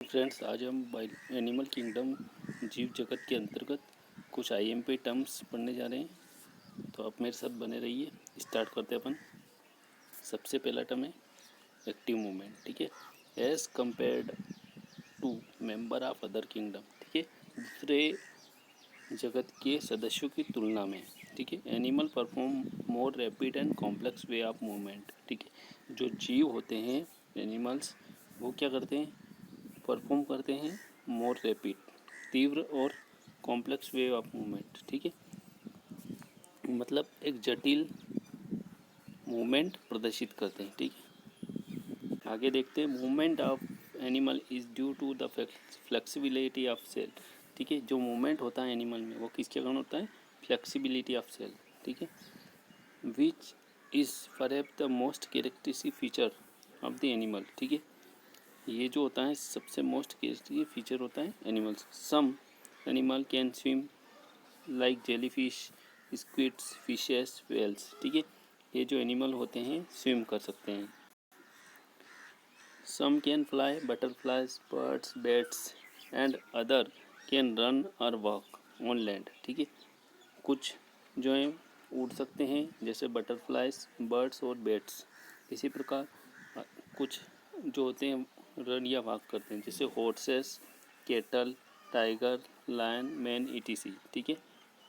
Friends, आज हम animal kingdom जीव जगत के अंतर्गत कुछ आईएमपी टर्म्स पढ़ने जा रहे हैं। तो आप मेरे साथ बने रहिए। स्टार्ट करते हैं अपन। सबसे पहला टर्म है एक्टिव मूवमेंट। ठीक है, as compared to member of other kingdom. ठीक है, दूसरे जगत के सदस्यों की तुलना में। ठीक है, animal perform more rapid and complex way of movement. ठीक है, जो जीव होते हैं एनिमल्स, वो क्या करते हैं, परफॉर्म करते हैं मोर रैपिड, तीव्र और कॉम्प्लेक्स वे ऑफ मूवमेंट। ठीक है, मतलब एक जटिल मूवमेंट प्रदर्शित करते हैं। ठीक है, आगे देखते हैं। Movement of animal is due to the flexibility of cell. ठीक है, जो मूवमेंट होता है एनिमल में वो किसके कारण होता है, फ्लेक्सिबिलिटी ऑफ सेल। ठीक है, which is perhaps the most characteristic feature of the animal. ठीक है, ये जो होता है सबसे मोस्ट कैरेक्टरिस्टिक फीचर होता है animals. Some animal can swim like jellyfish, squids, fishes, whales. ठीक है, ये जो एनिमल होते हैं स्विम कर सकते हैं। Some can fly, butterflies, birds, bats and other can run और वॉक ऑन लैंड। ठीक है, कुछ जो है उड़ सकते हैं जैसे बटरफ्लाइज, बर्ड्स और बैट्स। इसी प्रकार कुछ जो होते हैं रन या वॉक करते हैं जैसे horses, cattle, tiger, lion, man, etc. ठीक है,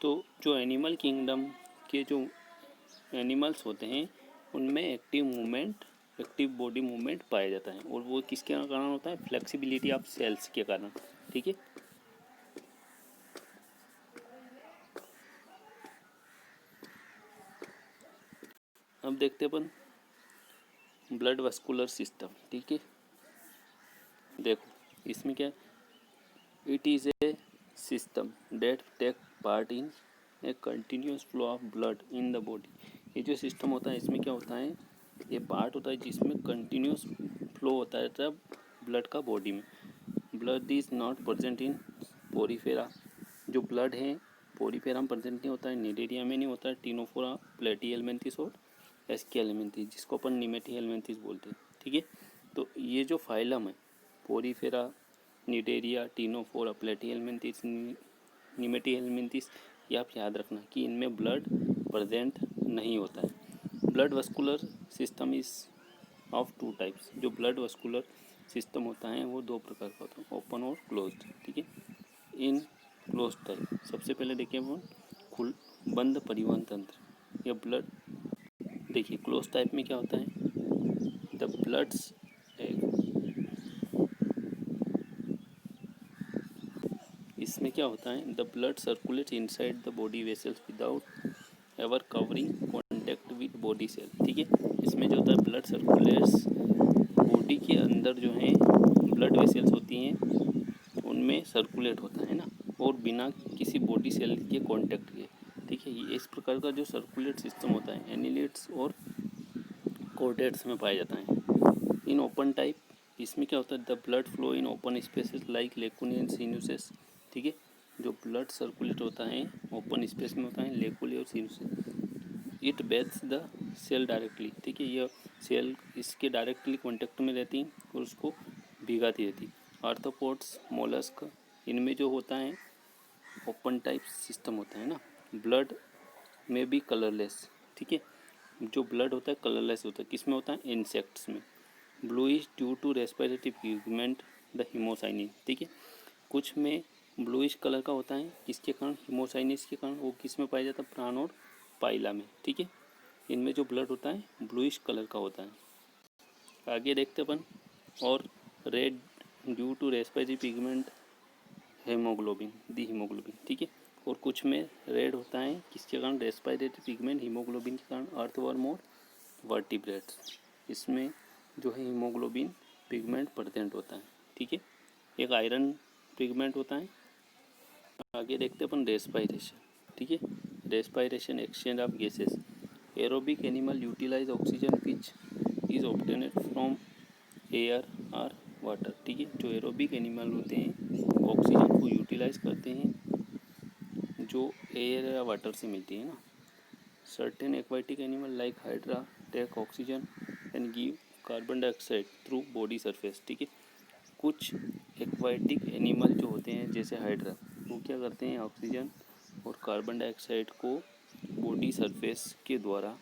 तो जो एनिमल किंगडम के जो एनिमल्स होते हैं उनमें एक्टिव बॉडी मूवमेंट पाया जाता है, और वो किसके कारण होता है, फ्लेक्सिबिलिटी ऑफ सेल्स के कारण। ठीक है, अब देखते हैं अपन ब्लड वस्कुलर सिस्टम। ठीक है, देखो इसमें क्या, it is a system that take part in a continuous flow of blood in the body. ये जो सिस्टम होता है इसमें क्या होता है, ये पार्ट होता है जिसमें कंटिन्यूस फ्लो होता है तब ब्लड का बॉडी में। Blood is not present in Porifera. जो ब्लड है पोरीफेरा में प्रेजेंट नहीं होता है, निडेरिया में नहीं होता है, टिनोफोरा, प्लेटी हेलमिंथिस और एस्की हेलमिंथिस, जिसको अपन निमेटी हेलमिंथिस बोलते हैं। ठीक है, तो ये जो फाइलम है पोरीफेरा, निडेरिया, टिनोफोरा, प्लेटी हेलमिंथिस, निमेटी हेलमिंथिस, ये आप याद रखना कि इनमें ब्लड प्रेजेंट नहीं होता है। Blood vascular system is of two types. जो ब्लड वस्कुलर सिस्टम होता है वो दो प्रकार का होता है, ओपन और क्लोज्ड। ठीक है, इन क्लोज टाइप सबसे पहले देखिए वो बंद परिवहन तंत्र। या ब्लड देखिए क्लोज टाइप में क्या होता है, द ब्लड्स इसमें क्या होता है, the blood circulate inside the body vessels without ever covering contact with body cell. ठीक है, इसमें जो होता है ब्लड सर्कुलेट्स बॉडी के अंदर जो है ब्लड वेसल्स होती हैं उनमें सर्कुलेट होता है ना, और बिना किसी बॉडी सेल के कॉन्टैक्ट के। ठीक है, ये इस प्रकार का जो सर्कुलेट सिस्टम होता है एनिलेट्स और कोर्डेट्स में पाया जाता है। इन ओपन टाइप इसमें क्या होता है, the blood flow in open spaces like lacunae and sinuses. ठीक है, जो ब्लड सर्कुलेट होता है ओपन स्पेस में होता है, लेकुली और sinuses. It bathes the cell directly. ठीक है, यह सेल इसके डायरेक्टली कॉन्टेक्ट में रहती है और उसको भिगाती रहती है। आर्थ्रोपोड्स, मोलस्क, इनमें जो होता है ओपन टाइप सिस्टम होता है ना, ब्लड में भी कलरलेस। ठीक है, जो ब्लड होता है कलरलेस होता है, किसमें होता है, इंसेक्ट्स में। Bluish due to respiratory pigment the haemocyanin. ठीक है, कुछ में ब्लूइश कलर का होता है, किसके कारण, हिमोसाइनिस के कारण। वो किस में पाया जाता है, प्राण और पाइला में। ठीक है, इनमें जो ब्लड होता है ब्लूइश कलर का होता है। आगे देखते अपन, और red due to respiratory pigment haemoglobin, the haemoglobin. ठीक है, और कुछ में रेड होता है किसके कारण, रेस्पिरेटरी पिगमेंट हीमोग्लोबिन के कारण, अर्थवर्म और वर्टिब्रेट्स। इसमें जो है हीमोग्लोबिन पिगमेंट प्रेजेंट होता है। ठीक है, एक आयरन पिगमेंट होता है। आगे देखते हैं अपन रेस्पायरेशन। ठीक है, respiration exchange of gases. Aerobic animal utilise oxygen which is obtained from air और वाटर। ठीक है, जो एरोबिक एनिमल होते हैं ऑक्सीजन को यूटिलाइज करते हैं जो एयर या वाटर से मिलती है ना। Certain aquatic animal like hydra take oxygen and give carbon dioxide through body surface. ठीक है, कुछ एक्वाटिक एनिमल जो होते हैं जैसे हाइड्रा, वो क्या करते हैं, ऑक्सीजन और कार्बन डाइऑक्साइड को बॉडी सरफेस के द्वारा,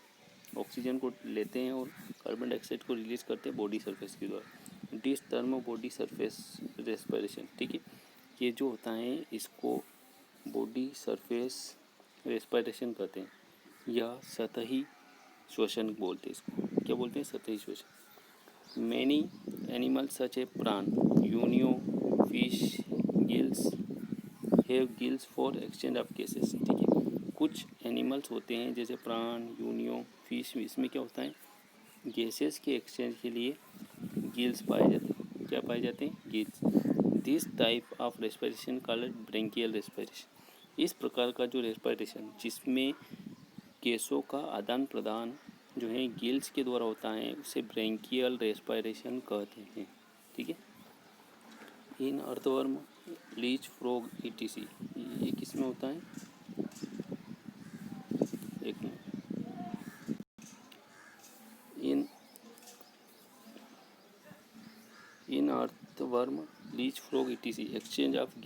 ऑक्सीजन को लेते हैं और कार्बन डाइऑक्साइड को रिलीज करते हैं बॉडी सरफेस के द्वारा। This term body surface respiration, ठीक है, ये जो होता है इसको बॉडी सरफेस रेस्पिरेशन कहते हैं, या सतही श्वसन बोलते हैं इसको। क्या बोलते हैं, सतही श्वसन। मैनी एनिमल्स सच ए प्राण, Unio, fish, gills have gills for exchange of gases, ठीक है। कुछ एनिमल्स होते हैं जैसे प्राण, यूनियो, फिश, इसमें क्या होता है, गैसेस के एक्सचेंज के लिए गिल्स पाए जाते हैं। क्या पाए जाते हैं, gills. This type of respiration called branchial respiration, इस प्रकार का जो रेस्पिरेशन जिसमें गैसों का आदान प्रदान जो है गिल्स के द्वारा होता है उसे ब्रेंकियल रेस्पिरेशन कहते हैं, ठीक है। In earthworm, leech, frog, etc, ये किस में होता है, एक minute. In earthworm, leech, frog, etc exchange of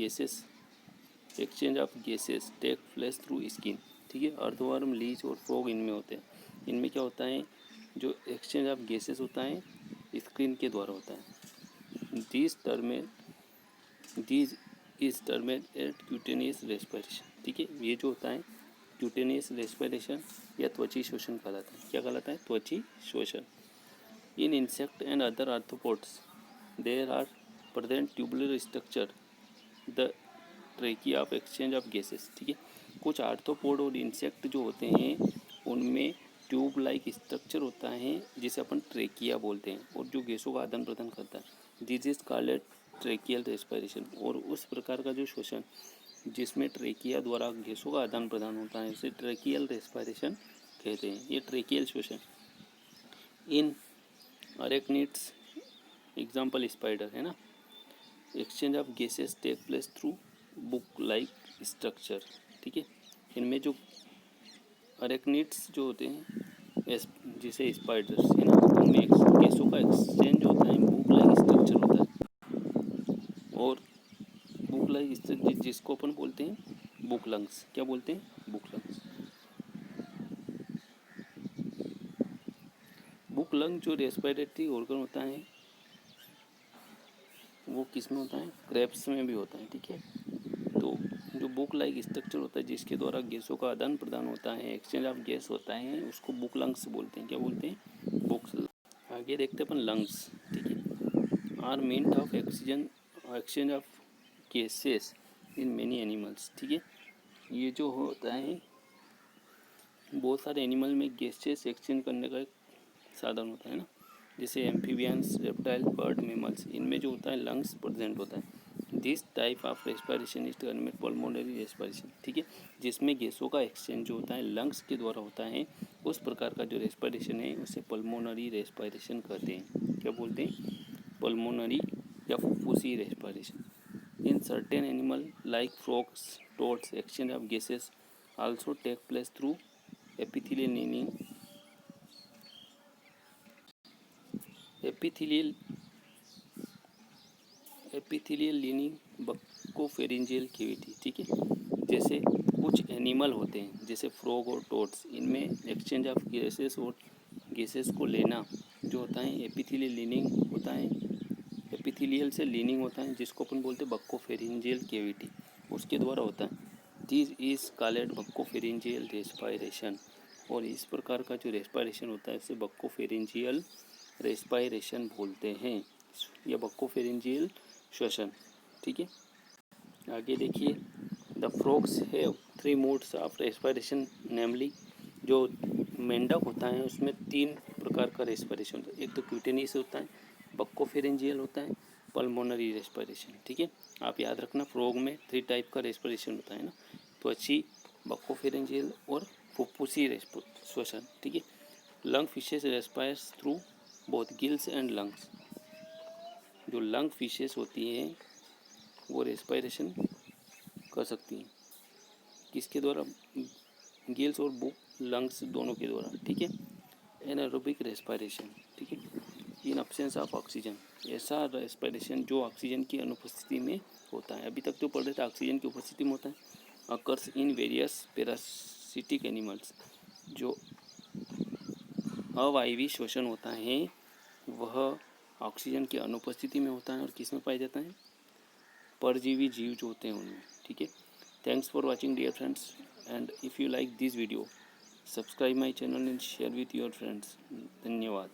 gases take place through skin, ठीक है। अर्थवर्म, लीच और फ्रॉग इनमें होते हैं। इनमें क्या होता है, जो एक्सचेंज ऑफ गैसेस होता है स्किन के द्वारा होता है। This is termed at cutaneous respiration, ठीक है। ये जो होता है क्यूटेनियस रेस्पिरेशन या त्वची श्वसन कहलाता है। क्या कहलाता है, त्वची श्वसन। In insect and other arthropods there are present tubular structure the trachea of exchange of gases, ठीक है। कुछ आर्थ्रोपोड और इंसेक्ट जो होते हैं उनमें ट्यूब लाइक स्ट्रक्चर होता है जिसे अपन ट्रेकिया बोलते हैं और जो गैसों का आदान प्रदान करता है। This is called tracheal respiration, और उस प्रकार का जो श्वसन जिसमें ट्रेकिया द्वारा गैसों का आदान प्रदान होता है उसे ट्रेकियल रेस्पिरेशन कहते हैं। ये ट्रेकियल श्वसन। इन अरेक्निड्स, एग्जाम्पल स्पाइडर है ना, exchange of gases take place through book like structure, ठीक है। इनमें जो अरेक्निड्स जो होते हैं जैसे स्पाइडर्स है ना, उनमें गैसों का एक्सचेंज होता है, बुक लाइक स्ट्रक्चर होता है। और बुक लाइक स्ट्रक्चर जिसको अपन बोलते हैं बुक लंग्स, क्या बोलते हैं, बुक लंग्स। बुक लंग जो रेस्पिरेटरी ऑर्गन होता है वो किस में होता है, क्रेब्स में भी होता है, ठीक है। तो जो बुक लाइक स्ट्रक्चर होता है जिसके द्वारा गैसों का आदान प्रदान होता है, एक्सचेंज ऑफ गैस होता है, उसको बुक लंग्स बोलते हैं। क्या बोलते हैं, बुक्स। आगे देखते हैं अपन लंग्स, ठीक है। Arrangement of exchange of gases in many animals, ठीक है। ये जो होता है बहुत सारे एनिमल में गैसेस एक्सचेंज करने का एक साधन होता है ना, जैसे एम्फीबियंस, रेप्टाइल, बर्ड, मेमल्स, इनमें जो होता है लंग्स प्रेजेंट होता है। This type of respiration is termed pulmonary respiration, ठीक है। जिसमें गैसों का एक्सचेंज जो होता है लंग्स के द्वारा होता है, उस प्रकार का जो रेस्पिरेशन है उसे पल्मोनरी रेस्पिरेशन कहते हैं। क्या बोलते हैं, पल्मोनरी या फुफ्फुसी respiration. In certain animal like frogs, toads, exchange of gases also take place through epithelial lining, epithelial lining buccopharyngeal cavity, ठीक है। जैसे कुछ एनिमल होते हैं जैसे फ्रॉग और टोड्स, इनमें एक्सचेंज ऑफ गैसेस और गैसेस को लेना जो होता है एपिथेलियल लीनिंग होता है, एपिथेलियल से लीनिंग होता है जिसको अपन बोलते हैं बक्कोफेरिंजियल कैविटी, उसके द्वारा होता है। दिस इज कॉल्ड बक्कोफेरिंजियल रेस्पिरेशन, और इस प्रकार का जो रेस्पिरेशन होता है उसे बक्कोफेरिंजियल रेस्पिरेशन बोलते हैं या बक्कोफेरिंजियल श्वसन, ठीक है। आगे देखिए, the frogs have 3 modes of respiration, namely जो मेंढक होता है उसमें 3 प्रकार का रेस्पिरेशन होता है। एक तो क्यूटेनियस होता है, बक्कोफेरिंजियल होता है, पल्मोनरी रेस्पिरेशन, ठीक है। आप याद रखना फ्रॉग में 3 टाइप का रेस्पिरेशन होता है ना, त्वची, बक्कोफेरिंजियल और फुफ्फुसी श्वसन, ठीक है। Lung fishes respires through both gills and lungs, जो लंग फिशेस होती हैं वो रेस्पिरेशन कर सकती हैं, किसके द्वारा, गिल्स और बुक लंग्स दोनों के द्वारा, ठीक है। एनारोबिक रेस्पिरेशन, ठीक है। इन अब्सेंस ऑफ ऑक्सीजन, ऐसा रेस्पिरेशन जो ऑक्सीजन की अनुपस्थिति में होता है। अभी तक तो पढ़ रहे थे ऑक्सीजन की उपस्थिति में होता है। Occurs in various parasitic animals, जो अवायवी श्वसन होता है वह ऑक्सीजन की अनुपस्थिति में होता है। और किस में पाया जाता है? परजीवी जीव जो होते हैं उनमें। ठीक है, thanks for watching dear friends, and if you like this video subscribe my channel and share with your friends. धन्यवाद।